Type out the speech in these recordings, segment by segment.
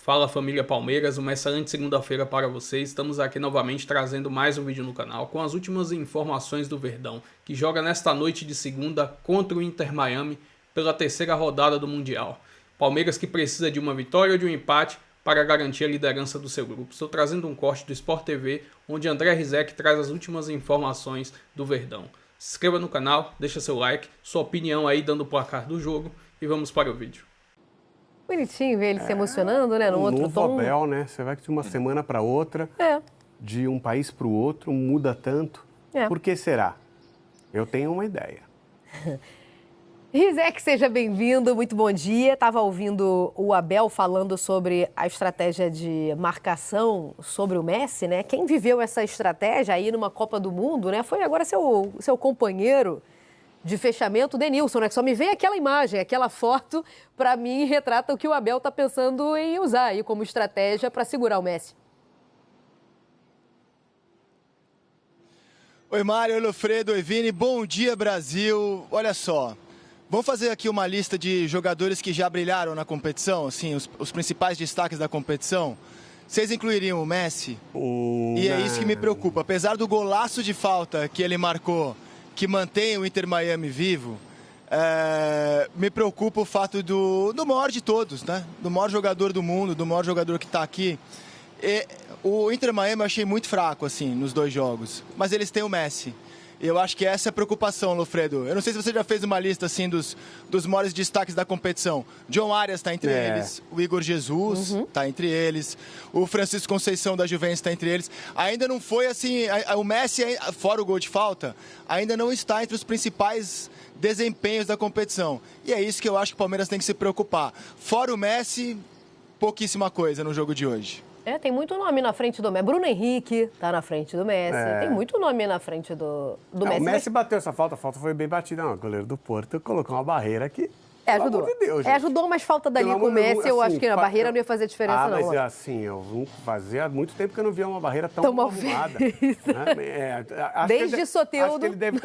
Fala família Palmeiras, uma excelente segunda-feira para vocês. Estamos aqui novamente trazendo mais um vídeo no canal com as últimas informações do Verdão, que joga nesta noite de segunda contra o Inter Miami pela terceira rodada do Mundial. Palmeiras que precisa de uma vitória ou de um empate para garantir a liderança do seu grupo. Estou trazendo um corte do Sport TV, onde André Rizek traz as últimas informações do Verdão. Se inscreva no canal, deixa seu like, sua opinião aí dando o placar do jogo e vamos para o vídeo. Bonitinho ver ele se emocionando, né? No outro novo tom. Abel, né? Você vai que de uma semana para outra, de um país para o outro, muda tanto. Por que será? Eu tenho uma ideia. Rizek, seja bem-vindo, muito bom dia. Estava ouvindo o Abel falando sobre a estratégia de marcação sobre o Messi, né? Quem viveu essa estratégia aí numa Copa do Mundo, né? Foi agora seu companheiro de fechamento, Denilson, né? Que só me vem aquela imagem, aquela foto, para mim, retrata o que o Abel está pensando em usar aí como estratégia para segurar o Messi. Oi, Mário, oi, Lofredo, oi, Vini, bom dia, Brasil. Olha só, vamos fazer aqui uma lista de jogadores que já brilharam na competição, assim, os principais destaques da competição. Vocês incluiriam o Messi? E é isso que me preocupa. Apesar do golaço de falta que ele marcou, que mantém o Inter Miami vivo, me preocupa o fato do maior de todos, né? Do maior jogador do mundo, do maior jogador que está aqui. O Inter Miami eu achei muito fraco, assim, nos dois jogos. Mas eles têm o Messi. E eu acho que essa é a preocupação, Lofredo. Eu não sei se você já fez uma lista, assim, dos maiores destaques da competição. John Arias está entre eles. O Igor Jesus está entre eles. O Francisco Conceição da Juventus está entre eles. Ainda não foi, assim... O Messi, fora o gol de falta, ainda não está entre os principais desempenhos da competição. E é isso que eu acho que o Palmeiras tem que se preocupar. Fora o Messi, pouquíssima coisa no jogo de hoje. Tem muito nome na frente do Messi. Bruno Henrique tá na frente do Messi. Tem muito nome na frente do Messi. O Messi bateu essa falta, a falta foi bem batida. Não, o goleiro do Porto colocou uma barreira que... Ajudou. Pelo amor de Deus, ajudou, mas falta dali com o Messi, eu acho que a barreira não ia fazer diferença, não. Mas assim, eu não fazia muito tempo que eu não via uma barreira tão mal arrumada. Né? Desde Soteldo. Acho que ele deve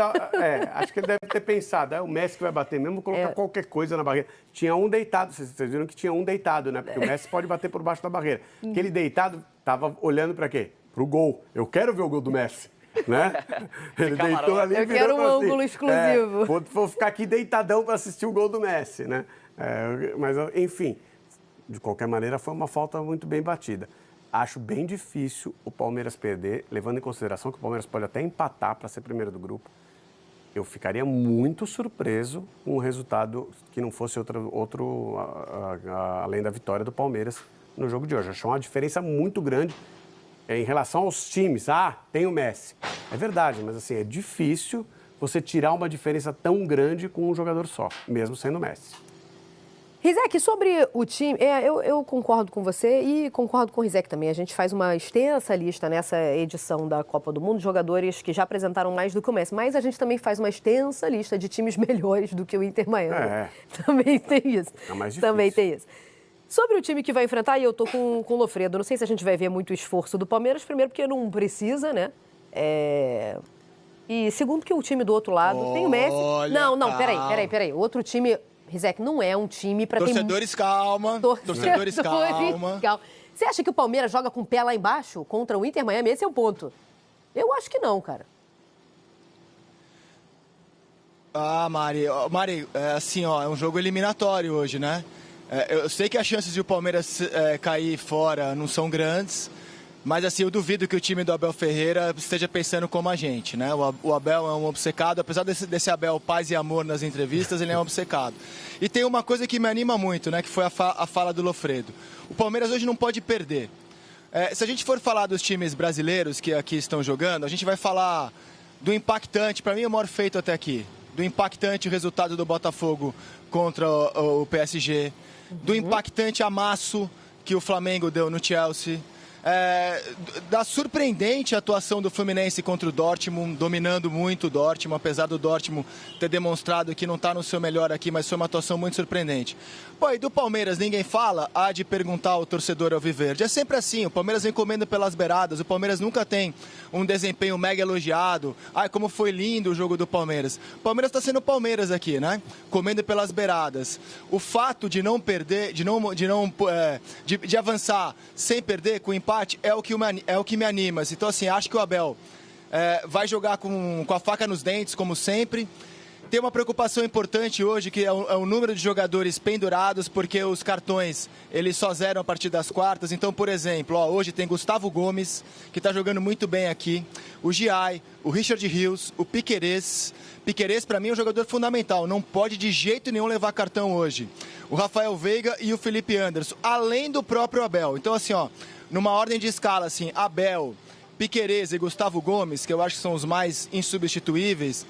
acho que ele deve ter pensado, o Messi que vai bater mesmo, vou colocar qualquer coisa na barreira. Tinha um deitado, vocês viram que tinha um deitado, né? Porque o Messi pode bater por baixo da barreira. Aquele deitado tava olhando para quê? Pro gol. Eu quero ver o gol do Messi. Né? Ele deitou ali. Eu quero um ângulo exclusivo. Vou ficar aqui deitadão para assistir o gol do Messi, né? Mas, enfim, de qualquer maneira, foi uma falta muito bem batida. Acho bem difícil o Palmeiras perder, levando em consideração que o Palmeiras pode até empatar para ser primeiro do grupo. Eu ficaria muito surpreso com um resultado que não fosse outro além da vitória do Palmeiras no jogo de hoje. Acho uma diferença muito grande. Em relação aos times, tem o Messi. É verdade, mas assim, é difícil você tirar uma diferença tão grande com um jogador só, mesmo sendo o Messi. Rizek, sobre o time, eu concordo com você e concordo com o Rizek também. A gente faz uma extensa lista nessa edição da Copa do Mundo de jogadores que já apresentaram mais do que o Messi, mas a gente também faz uma extensa lista de times melhores do que o Inter Miami. Também tem isso. É mais difícil. Também tem isso. Sobre o time que vai enfrentar, e eu tô com o Lofredo, não sei se a gente vai ver muito esforço do Palmeiras, primeiro porque não precisa, né? E segundo que o time do outro lado tem o Messi. Não, peraí. Outro time, Rizek, não é um time para ter... Torcedores, calma. Torcedores, calma. Você acha que o Palmeiras joga com o pé lá embaixo contra o Inter Miami? Esse é o ponto. Eu acho que não, cara. Mari, assim, é um jogo eliminatório hoje, né? Eu sei que as chances de o Palmeiras cair fora não são grandes, mas assim, eu duvido que o time do Abel Ferreira esteja pensando como a gente, né? O Abel é um obcecado, apesar desse Abel paz e amor nas entrevistas, ele é um obcecado. E tem uma coisa que me anima muito, né? Que foi a fala do Lofredo. O Palmeiras hoje não pode perder. Se a gente for falar dos times brasileiros que aqui estão jogando, a gente vai falar do impactante, para mim é o maior feito até aqui, do impactante resultado do Botafogo contra o PSG, do impactante amasso que o Flamengo deu no Chelsea, da surpreendente atuação do Fluminense contra o Dortmund, dominando muito o Dortmund, apesar do Dortmund ter demonstrado que não está no seu melhor aqui, mas foi uma atuação muito surpreendente. Pô, e do Palmeiras ninguém fala? Há de perguntar ao torcedor alviverde. É sempre assim, o Palmeiras vem comendo pelas beiradas, o Palmeiras nunca tem um desempenho mega elogiado. Ai, como foi lindo o jogo do Palmeiras. O Palmeiras está sendo Palmeiras aqui, né? Comendo pelas beiradas. O fato de não perder, de avançar sem perder, com empate, é o que me anima. Então, assim, acho que o Abel vai jogar com a faca nos dentes, como sempre. Tem uma preocupação importante hoje, que é o número de jogadores pendurados, porque os cartões, eles só zeram a partir das quartas. Então, por exemplo, hoje tem Gustavo Gomes, que está jogando muito bem aqui, o Giai, o Richard Rios, o Piquerez. Piquerez, para mim, é um jogador fundamental, não pode de jeito nenhum levar cartão hoje. O Rafael Veiga e o Felipe Anderson, além do próprio Abel. Então, assim, numa ordem de escala, assim, Abel, Piquerez e Gustavo Gomes, que eu acho que são os mais insubstituíveis,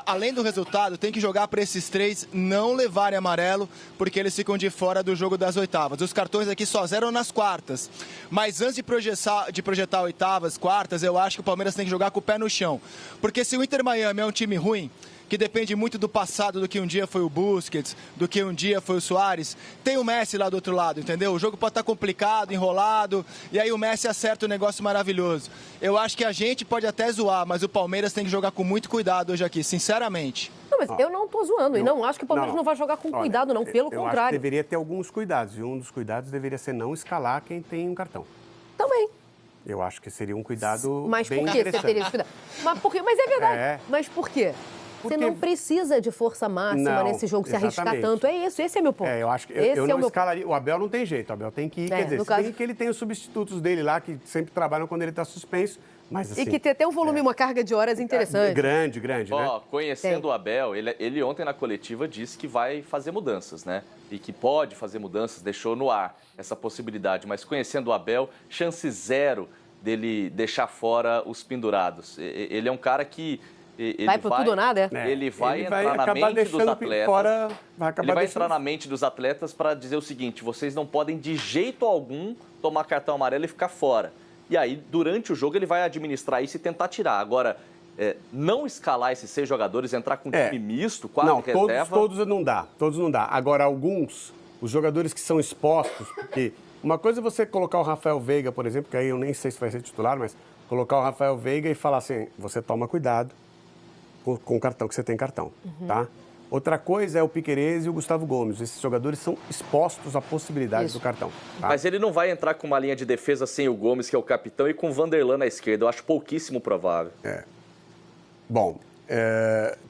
além do resultado, tem que jogar para esses três não levarem amarelo, porque eles ficam de fora do jogo das oitavas. Os cartões aqui só zeram nas quartas. Mas antes de projetar oitavas, quartas, eu acho que o Palmeiras tem que jogar com o pé no chão. Porque se o Inter Miami é um time ruim, que depende muito do passado, do que um dia foi o Busquets, do que um dia foi o Suárez, tem o Messi lá do outro lado, entendeu? O jogo pode estar complicado, enrolado, e aí o Messi acerta um negócio maravilhoso. Eu acho que a gente pode até zoar, mas o Palmeiras tem que jogar com muito cuidado hoje aqui, sinceramente. Não, mas eu não tô zoando, e não acho que o Palmeiras não vai jogar com cuidado, não, pelo contrário. Eu acho que deveria ter alguns cuidados, e um dos cuidados deveria ser não escalar quem tem um cartão. Também. Eu acho que seria um cuidado mas bem por que você teria esse cuidado? Mas é verdade. Mas por quê? Porque... Você não precisa de força máxima nesse jogo, se arriscar tanto. É isso, esse é meu ponto. Eu acho que eu não escalaria. O Abel não tem jeito, o Abel tem que ir. Quer dizer, tem que ele tem os substitutos dele lá, que sempre trabalham quando ele está suspenso. Mas, assim, e que tem até um volume, uma carga de horas interessante. Grande, né? Conhecendo o Abel, ele ontem na coletiva disse que vai fazer mudanças, né? E que pode fazer mudanças, deixou no ar essa possibilidade. Mas conhecendo o Abel, chance zero dele deixar fora os pendurados. Ele é um cara que... vai por tudo ou nada, Ele vai entrar na mente dos atletas. Ele vai entrar na mente dos atletas para dizer o seguinte: vocês não podem de jeito algum tomar cartão amarelo e ficar fora. E aí, durante o jogo, ele vai administrar isso e tentar tirar. Agora, não escalar esses 6 jogadores, entrar com um time misto, quase reserva... Todos não dá. Agora, alguns, os jogadores que são expostos, porque uma coisa é você colocar o Rafael Veiga, por exemplo, que aí eu nem sei se vai ser titular, mas colocar o Rafael Veiga e falar assim, você toma cuidado com o cartão, que você tem cartão, tá? Outra coisa é o Piquerez e o Gustavo Gomes. Esses jogadores são expostos à possibilidade do cartão. Tá? Mas ele não vai entrar com uma linha de defesa sem o Gomes, que é o capitão, e com o Vanderlan na esquerda. Eu acho pouquíssimo provável. Bom,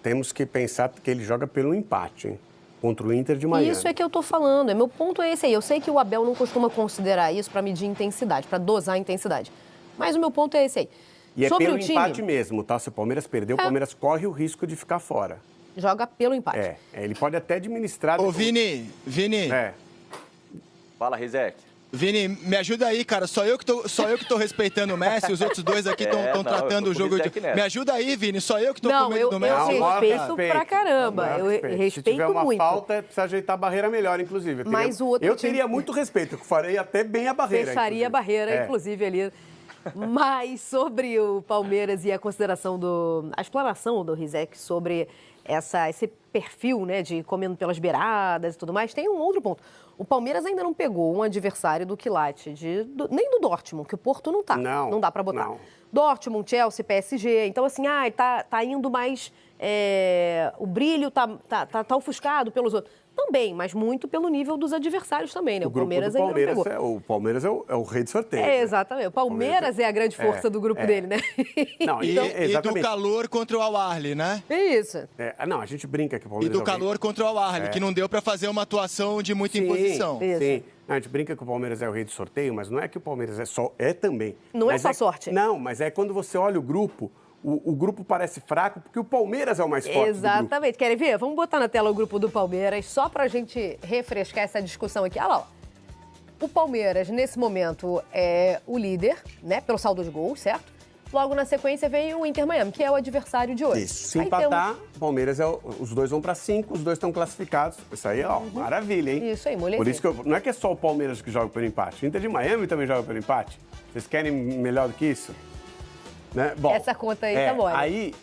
temos que pensar que ele joga pelo empate, hein? Contra o Inter de Miami. Isso é que eu tô falando. Meu ponto é esse aí. Eu sei que o Abel não costuma considerar isso para medir intensidade, para dosar a intensidade. Mas o meu ponto é esse aí. E sobre pelo empate mesmo, tá? Se o Palmeiras perder, o Palmeiras corre o risco de ficar fora. Joga pelo empate. Ele pode até administrar... Ô, Vini. Fala, Rizek. Vini, me ajuda aí, cara. Só eu que tô respeitando o Messi, os outros dois aqui estão tratando o jogo de... Me ajuda aí, Vini. Só eu que tô com medo do Messi. Eu respeito pra caramba. Eu respeito muito. Se tiver uma falta, precisa ajeitar a barreira melhor, inclusive. Eu teria muito respeito. Eu farei até bem a barreira. Fecharia a barreira, inclusive, ali... Mas sobre o Palmeiras e a consideração a explanação do Rizek sobre esse perfil, né, de comendo pelas beiradas e tudo mais, tem um outro ponto. O Palmeiras ainda não pegou um adversário do quilate, nem do Dortmund, que o Porto não tá. Não dá pra botar. Dortmund, Chelsea, PSG. Então, assim, tá indo mais... o brilho tá ofuscado pelos outros. Também, mas muito pelo nível dos adversários também, né? O Palmeiras ainda não pegou. O Palmeiras é o rei de sorteio. Exatamente. O Palmeiras é a grande força do grupo dele, né? Não, e do calor contra o Al-Ahly, né? É isso. Não, a gente brinca que o Palmeiras... E do calor contra o Al-Ahly, que não deu para fazer uma atuação de muita imposição. Sim. A gente brinca que o Palmeiras é o rei de sorteio, mas não é que o Palmeiras é também. Não é só sorte. Não, mas é quando você olha o grupo... O grupo parece fraco porque o Palmeiras é o mais forte. Exatamente. Querem ver? Vamos botar na tela o grupo do Palmeiras, só pra gente refrescar essa discussão aqui. Olha lá, O Palmeiras, nesse momento, é o líder, né? Pelo saldo de gols, certo? Logo na sequência vem o Inter Miami, que é o adversário de hoje. Isso. Se empatar, Palmeiras os dois vão para 5, os dois estão classificados. Isso aí, ó, maravilha, hein? Isso aí, moleque. Por isso que não é que é só o Palmeiras que joga pelo empate. O Inter de Miami também joga pelo empate. Vocês querem melhor do que isso? Né? Bom, essa conta aí tá boa.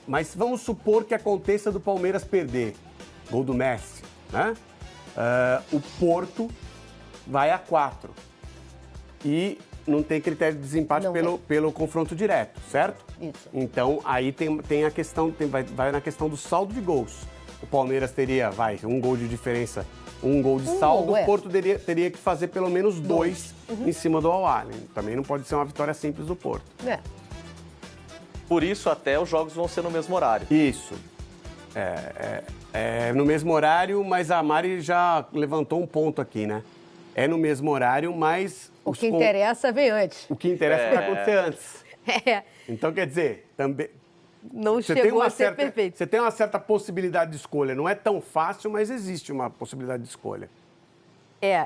Mas vamos supor que aconteça do Palmeiras perder. Gol do Messi, né? O Porto vai a 4. E não tem critério de desempate pelo confronto direto, certo? Isso. Então, aí tem a questão, vai na questão do saldo de gols. O Palmeiras teria, um gol de diferença, um gol de saldo. O Porto teria que fazer pelo menos 2 em cima do Al-Ahly. Também não pode ser uma vitória simples do Porto. Por isso, até os jogos vão ser no mesmo horário. Isso. No mesmo horário, mas a Mari já levantou um ponto aqui, né? É no mesmo horário, mas... O que interessa vem antes. O que interessa vai acontecer antes. Então, quer dizer, também... Não chegou a ser perfeito. Você tem uma certa possibilidade de escolha. Não é tão fácil, mas existe uma possibilidade de escolha.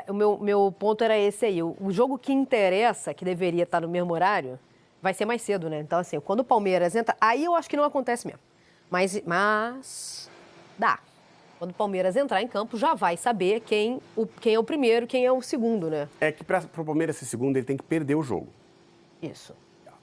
O meu ponto era esse aí. O jogo que interessa, que deveria estar no mesmo horário, vai ser mais cedo, né? Então, assim, quando o Palmeiras entra... Aí eu acho que não acontece mesmo. Mas dá. Quando o Palmeiras entrar em campo, já vai saber quem é o primeiro, quem é o segundo, né? É que para o Palmeiras ser segundo, ele tem que perder o jogo. Isso.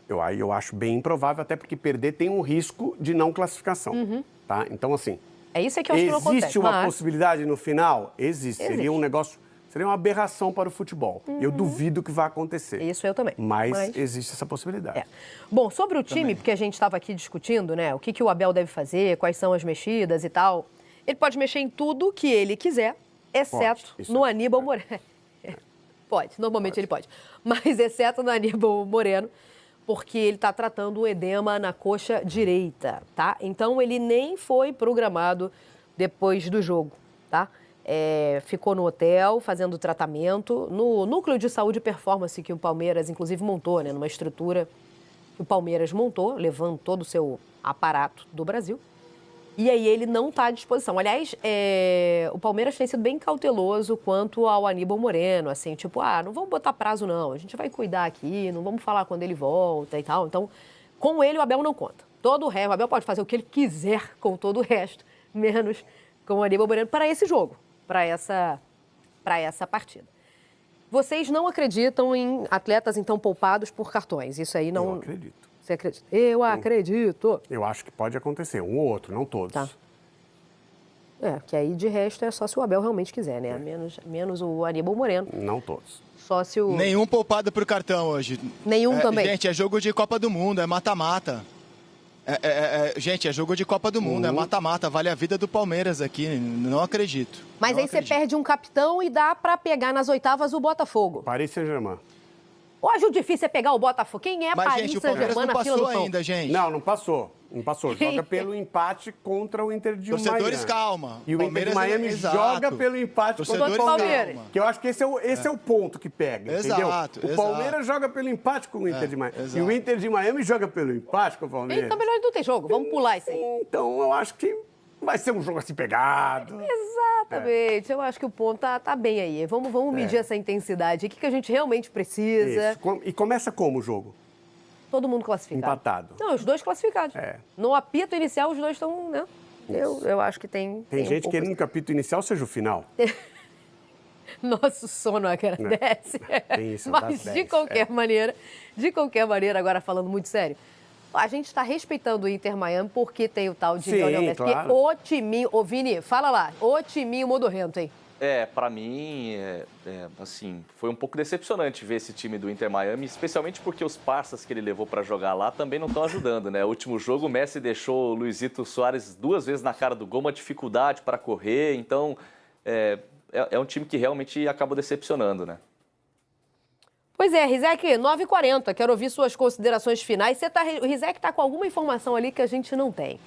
Eu acho bem improvável, até porque perder tem um risco de não classificação. Tá? Então, assim... É isso que eu acho que não acontece. Existe uma possibilidade no final? Existe. Seria um negócio... Seria uma aberração para o futebol. Eu duvido que vá acontecer. Isso eu também. Mas existe essa possibilidade. Bom, sobre o time, porque a gente estava aqui discutindo, né? O que o Abel deve fazer, quais são as mexidas e tal. Ele pode mexer em tudo que ele quiser, exceto no Aníbal Moreno. Pode, normalmente ele pode. Mas exceto no Aníbal Moreno, porque ele está tratando o edema na coxa direita, tá? Então ele nem foi programado depois do jogo, tá? Ficou no hotel fazendo tratamento no núcleo de saúde e performance que o Palmeiras, inclusive, montou, né? Numa estrutura que o Palmeiras montou, levando todo o seu aparato do Brasil. E aí ele não está à disposição. Aliás, o Palmeiras tem sido bem cauteloso quanto ao Aníbal Moreno, assim, tipo, não vamos botar prazo não, a gente vai cuidar aqui, não vamos falar quando ele volta e tal. Então, com ele o Abel não conta. Todo o resto, o Abel pode fazer o que ele quiser com todo o resto, menos com o Aníbal Moreno para esse jogo, para essa partida. Vocês não acreditam em atletas, então, poupados por cartões? Isso aí não... Eu acredito. Você acredita? Eu acredito. Eu acho que pode acontecer, um ou outro, não todos. Tá. Que aí de resto é só se o Abel realmente quiser, né? Menos o Aníbal Moreno. Não todos. Só se o... Nenhum poupado por cartão hoje. Nenhum também. Gente, é jogo de Copa do Mundo, é mata-mata. Gente, é jogo de Copa do Mundo, é mata-mata. Vale a vida do Palmeiras aqui, não acredito. Mas não aí você perde um capitão e dá pra pegar nas oitavas o Botafogo. Paris Saint-Germain. Hoje o difícil é pegar o Botafogo. Quem é Paris Saint-Germain na fila do pão? Mas, gente, o Palmeiras não passou ainda, gente. Não passou. Não passou. Joga pelo empate contra o Inter de Miami. Torcedores, calma. E o Inter de Miami joga pelo empate contra o Palmeiras. Que eu acho que esse é o ponto que pega, exato, entendeu? O Palmeiras joga pelo empate com o Inter de Miami. E o Inter de Miami joga pelo empate com o Palmeiras. Então melhor não ter jogo. Vamos pular isso aí. Então eu acho que vai ser um jogo assim pegado. Exatamente. Eu acho que o ponto tá bem aí. Vamos medir essa intensidade. O que a gente realmente precisa. Isso. E começa como o jogo? Todo mundo classificado. Empatado. Não, os dois classificados. No apito inicial, os dois estão, né? Eu acho que tem... Tem gente querendo que o apito inicial seja o final. Nosso sono agradece. Tem isso, mas de qualquer maneira, agora falando muito sério, a gente está respeitando o Inter Miami porque tem o tal de Lionel Messi. Claro. Porque o timinho... Ô, Vini, fala lá. O timinho modorrento, hein? Pra mim, assim, foi um pouco decepcionante ver esse time do Inter Miami, especialmente porque os parças que ele levou para jogar lá também não estão ajudando, né? O último jogo, o Messi deixou o Luizito Soares 2 vezes na cara do gol, uma dificuldade para correr, então é um time que realmente acabou decepcionando, né? Pois é, Rizek, 9h40, quero ouvir suas considerações finais. O Rizek está com alguma informação ali que a gente não tem.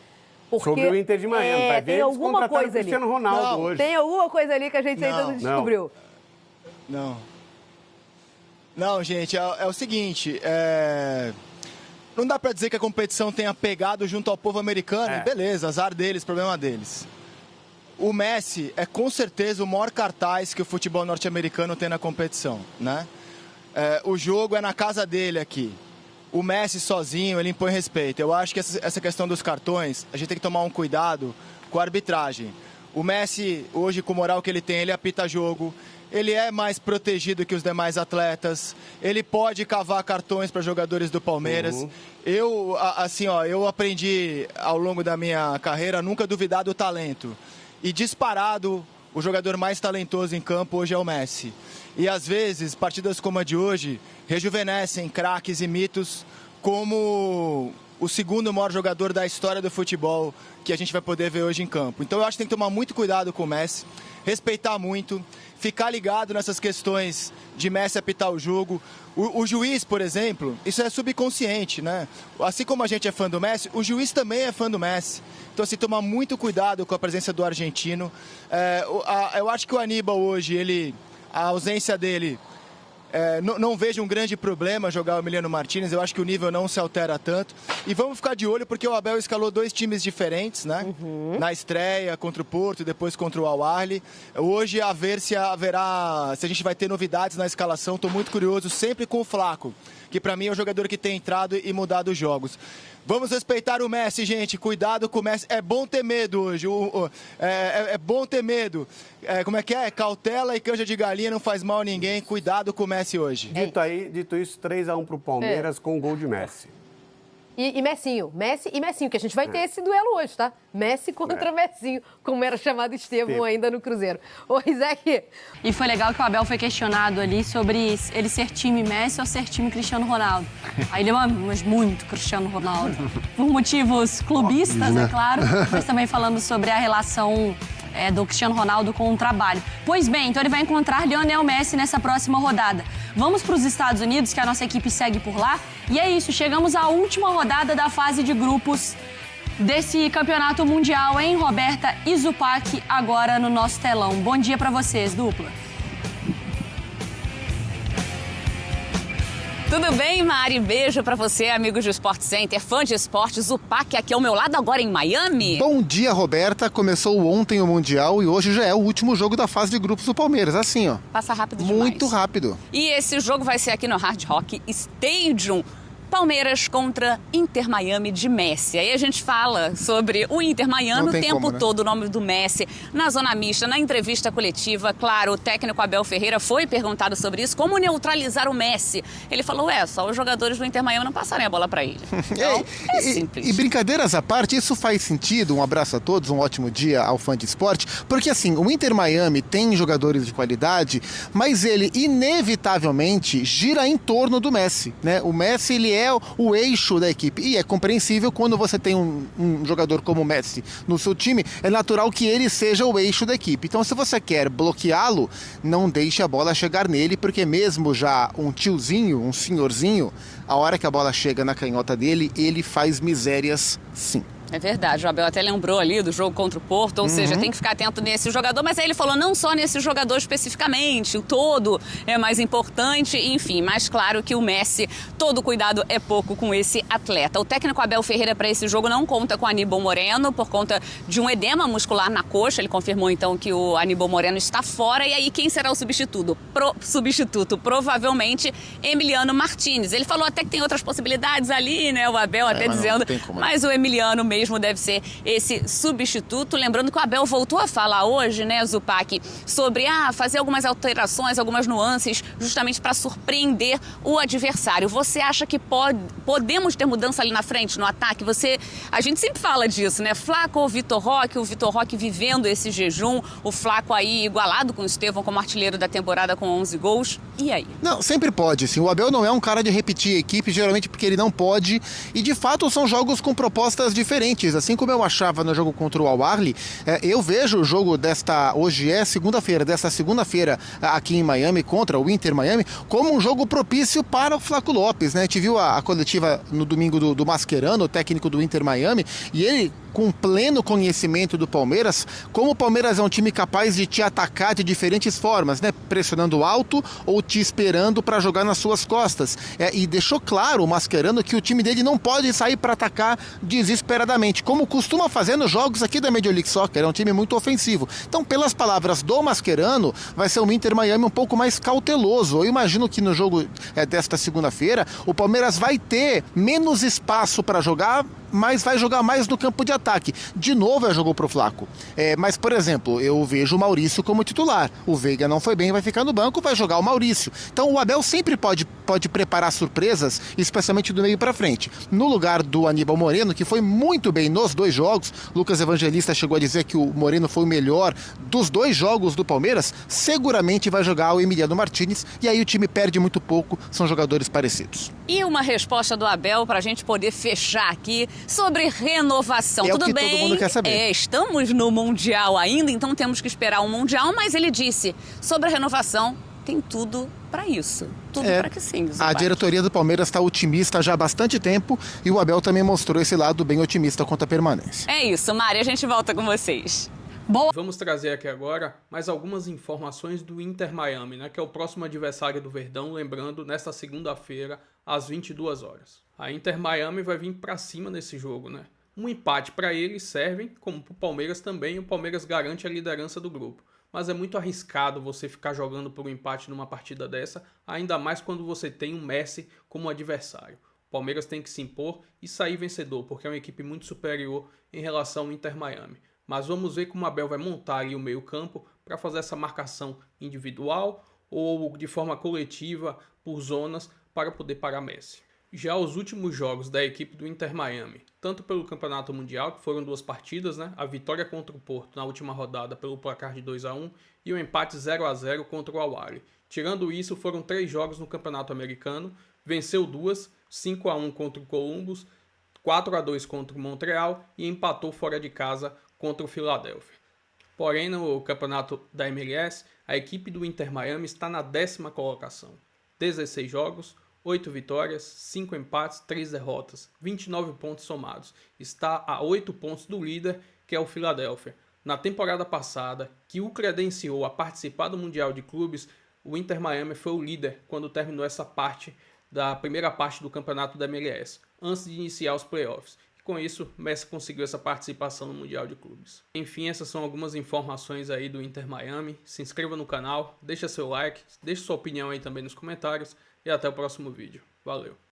Porque, sobre o Inter de Miami, vai ver, tem alguma coisa ali. Cristiano Ronaldo hoje. Tem alguma coisa ali que a gente ainda não descobriu. Não, gente, é o seguinte, não dá pra dizer que a competição tenha pegado junto ao povo americano, beleza, azar deles, problema deles. O Messi é com certeza o maior cartaz que o futebol norte-americano tem na competição, né? O jogo é na casa dele aqui. o Messi sozinho, ele impõe respeito. Eu acho que essa questão dos cartões, a gente tem que tomar um cuidado com a arbitragem. O Messi, hoje, com o moral que ele tem, ele apita jogo, ele é mais protegido que os demais atletas, ele pode cavar cartões para jogadores do Palmeiras. Eu aprendi ao longo da minha carreira a nunca duvidar do talento. E disparado, o jogador mais talentoso em campo hoje é o Messi. E às vezes, partidas como a de hoje, rejuvenescem craques e mitos como o segundo maior jogador da história do futebol que a gente vai poder ver hoje em campo. Então eu acho que tem que tomar muito cuidado com o Messi, respeitar muito, ficar ligado nessas questões de Messi apitar o jogo. O juiz, por exemplo, isso é subconsciente, né? Assim como a gente é fã do Messi, o juiz também é fã do Messi. Então, assim, tomar muito cuidado com a presença do argentino. Eu acho que o Aníbal hoje, a ausência dele, não vejo um grande problema jogar o Emiliano Martínez. Eu acho que o nível não se altera tanto. E vamos ficar de olho porque o Abel escalou 2 times diferentes, né? Na estreia contra o Porto e depois contra o Al Ahly. Hoje, a ver se a gente vai ter novidades na escalação. Estou muito curioso, sempre com o Flaco, que para mim é o jogador que tem entrado e mudado os jogos. Vamos respeitar o Messi, gente. Cuidado com o Messi. É bom ter medo hoje. É bom ter medo. Como é que é? Cautela e canja de galinha não faz mal a ninguém. Cuidado com o Messi hoje. Dito isso, 3-1 pro Palmeiras com o gol de Messi. E Messinho, Messi e Messinho, que a gente vai ter esse duelo hoje, tá? Messi contra Messinho, como era chamado Estevão ainda no Cruzeiro. Ô, Isaac. E foi legal que o Abel foi questionado ali sobre ele ser time Messi ou ser time Cristiano Ronaldo. Aí ele é mas muito Cristiano Ronaldo. Por motivos clubistas, é claro, mas também falando sobre a relação do Cristiano Ronaldo com o trabalho. Pois bem, então ele vai encontrar Lionel Messi nessa próxima rodada. Vamos para os Estados Unidos, que a nossa equipe segue por lá. E é isso, chegamos à última rodada da fase de grupos desse campeonato mundial, hein? Roberta e Zupac agora no nosso telão. Bom dia para vocês, dupla. Tudo bem, Mari? Beijo pra você, amigos do Sport Center, fã de esportes. O PAC aqui ao meu lado agora em Miami. Bom dia, Roberta. Começou ontem o Mundial e hoje já é o último jogo da fase de grupos do Palmeiras. Assim, ó. Passa rápido demais. Muito rápido. E esse jogo vai ser aqui no Hard Rock Stadium. Palmeiras contra Inter Miami de Messi. Aí a gente fala sobre o Inter Miami o tempo todo, o nome do Messi, na zona mista, na entrevista coletiva. Claro, o técnico Abel Ferreira foi perguntado sobre isso, como neutralizar o Messi. Ele falou, só os jogadores do Inter Miami não passarem a bola para ele. Então, é simples. E brincadeiras à parte, isso faz sentido. Um abraço a todos, um ótimo dia ao fã de esporte. Porque assim, o Inter Miami tem jogadores de qualidade, mas ele inevitavelmente gira em torno do Messi, né? O Messi, ele é o eixo da equipe. E é compreensível quando você tem um jogador como o Messi no seu time, é natural que ele seja o eixo da equipe. Então, se você quer bloqueá-lo, não deixe a bola chegar nele, porque mesmo já um tiozinho, um senhorzinho, a hora que a bola chega na canhota dele, ele faz misérias sim. É verdade, o Abel até lembrou ali do jogo contra o Porto, ou seja, tem que ficar atento nesse jogador, mas aí ele falou não só nesse jogador especificamente, o todo é mais importante, enfim, mas claro que o Messi, todo cuidado é pouco com esse atleta. O técnico Abel Ferreira para esse jogo não conta com o Aníbal Moreno por conta de um edema muscular na coxa, ele confirmou então que o Aníbal Moreno está fora, e aí quem será o substituto? Provavelmente Emiliano Martínez. Ele falou até que tem outras possibilidades ali, né, o Abel até dizendo, mas o Emiliano mesmo deve ser esse substituto. Lembrando que o Abel voltou a falar hoje, né, Zupac, sobre fazer algumas alterações, algumas nuances, justamente para surpreender o adversário. Você acha que podemos ter mudança ali na frente, no ataque? A gente sempre fala disso, né? Flaco ou Vitor Roque, o Vitor Roque vivendo esse jejum, o Flaco aí igualado com o Estevão como artilheiro da temporada com 11 gols. E aí? Não, sempre pode, sim. O Abel não é um cara de repetir a equipe, geralmente porque ele não pode. E de fato são jogos com propostas diferentes. Assim como eu achava no jogo contra o Al Ahly, eu vejo o jogo hoje é segunda-feira, desta segunda-feira aqui em Miami, contra o Inter Miami, como um jogo propício para o Flaco Lopes, né? A gente viu a coletiva no domingo do Mascherano, o técnico do Inter Miami, e ele, com pleno conhecimento do Palmeiras, como o Palmeiras é um time capaz de te atacar de diferentes formas, né? Pressionando alto ou te esperando para jogar nas suas costas. E deixou claro o Mascherano que o time dele não pode sair para atacar desesperadamente. organizadamente, como costuma fazer nos jogos aqui da Major League Soccer. É um time muito ofensivo. Então, pelas palavras do Mascherano, vai ser um Inter Miami um pouco mais cauteloso. Eu imagino que no jogo desta segunda-feira, o Palmeiras vai ter menos espaço para jogar, mas vai jogar mais no campo de ataque. De novo, é jogo pro Flaco. Mas, por exemplo, eu vejo o Maurício como titular. O Veiga não foi bem, vai ficar no banco, vai jogar o Maurício. Então, o Abel sempre pode preparar surpresas, especialmente do meio para frente. No lugar do Aníbal Moreno, que foi muito bem nos 2 jogos, Lucas Evangelista chegou a dizer que o Moreno foi o melhor dos 2 jogos do Palmeiras, seguramente vai jogar o Emiliano Martínez, e aí o time perde muito pouco, são jogadores parecidos. E uma resposta do Abel para a gente poder fechar aqui sobre renovação. Tudo bem? Todo mundo quer saber. Estamos no Mundial ainda, então temos que esperar um Mundial, mas ele disse sobre a renovação, tem tudo para isso. Tudo para que sim. A diretoria do Palmeiras está otimista já há bastante tempo e o Abel também mostrou esse lado bem otimista quanto à permanência. É isso, Mari, a gente volta com vocês. Vamos trazer aqui agora mais algumas informações do Inter Miami, né, que é o próximo adversário do Verdão, lembrando, nesta segunda-feira, às 22 horas. A Inter Miami vai vir para cima nesse jogo, né? Um empate para eles serve, como para o Palmeiras também, o Palmeiras garante a liderança do grupo. Mas é muito arriscado você ficar jogando por um empate numa partida dessa, ainda mais quando você tem um Messi como adversário. O Palmeiras tem que se impor e sair vencedor, porque é uma equipe muito superior em relação ao Inter Miami. Mas vamos ver como o Abel vai montar ali o meio-campo para fazer essa marcação individual ou de forma coletiva por zonas para poder parar Messi. Já os últimos jogos da equipe do Inter Miami, tanto pelo Campeonato Mundial, que foram 2 partidas, né? A vitória contra o Porto na última rodada pelo placar de 2-1 e o empate 0-0 contra o Al-Ahly. Tirando isso, foram 3 jogos no Campeonato Americano, venceu 2, 5-1 contra o Columbus, 4-2 contra o Montreal e empatou fora de casa contra o Philadelphia. Porém, no campeonato da MLS, a equipe do Inter Miami está na 10ª colocação. 16 jogos, 8 vitórias, 5 empates, 3 derrotas, 29 pontos somados. Está a 8 pontos do líder, que é o Philadelphia. Na temporada passada, que o credenciou a participar do Mundial de Clubes, o Inter Miami foi o líder quando terminou essa parte da primeira parte do campeonato da MLS, antes de iniciar os playoffs. Com isso, Messi conseguiu essa participação no Mundial de Clubes. Enfim, essas são algumas informações aí do Inter Miami. Se inscreva no canal, deixa seu like, deixa sua opinião aí também nos comentários e até o próximo vídeo. Valeu!